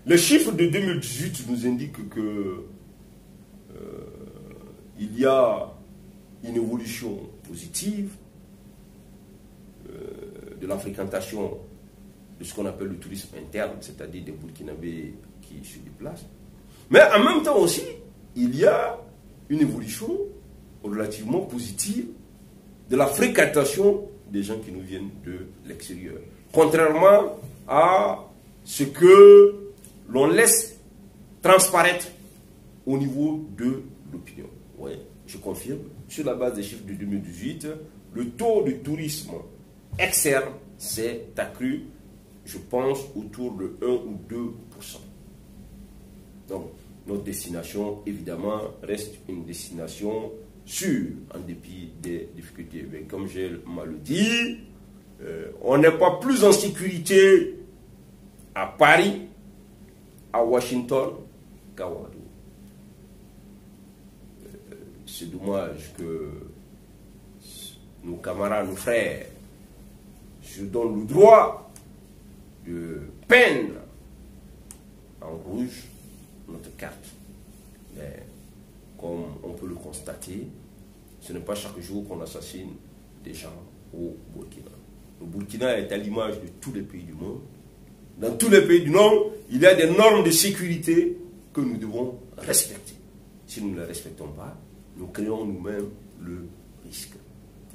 Les chiffres de 2018 nous indiquent que il y a une évolution positive de la fréquentation de ce qu'on appelle le tourisme interne, c'est-à-dire des Burkinabés qui se déplacent. Mais en même temps aussi, il y a une évolution relativement positive de la fréquentation des gens qui nous viennent de l'extérieur. Contrairement à ce que l'on laisse transparaître au niveau de l'opinion. Oui, je confirme, sur la base des chiffres de 2018, le taux de tourisme externe s'est accru, je pense, autour de 1 ou 2%. Donc, notre destination, évidemment, reste une destination sûre, en dépit des difficultés. Mais comme j'ai mal dit, on n'est pas plus en sécurité à Paris, à Washington, qu'à Ouagadougou. C'est dommage que nos camarades, nos frères, se donnent le droit de peindre en rouge notre carte. Mais comme on peut le constater, ce n'est pas chaque jour qu'on assassine des gens au Burkina. Le Burkina est à l'image de tous les pays du monde. Dans tous les pays du monde, il y a des normes de sécurité que nous devons respecter. Si nous ne les respectons pas, nous créons nous-mêmes le risque.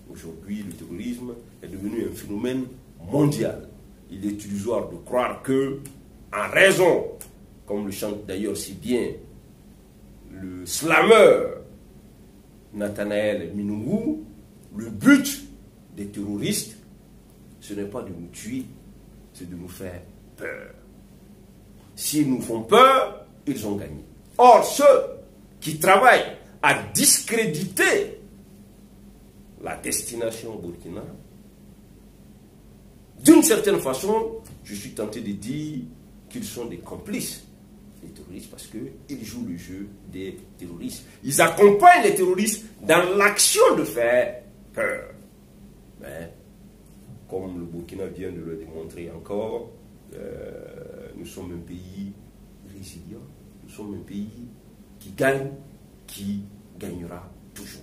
Aujourd'hui, le terrorisme est devenu un phénomène mondial. Il est illusoire de croire que, en raison, comme le chante d'ailleurs si bien le slameur Nathanaël Minungou, le but des terroristes, ce n'est pas de nous tuer, c'est de nous faire peur. S'ils nous font peur, ils ont gagné. Or, ceux qui travaillent à discréditer la destination au Burkina, d'une certaine façon, je suis tenté de dire qu'ils sont des complices des terroristes parce qu'ils jouent le jeu des terroristes. Ils accompagnent les terroristes dans l'action de faire peur. Mais, comme le Burkina vient de le démontrer encore, nous sommes un pays résilient, nous sommes un pays qui gagne, qui gagnera toujours.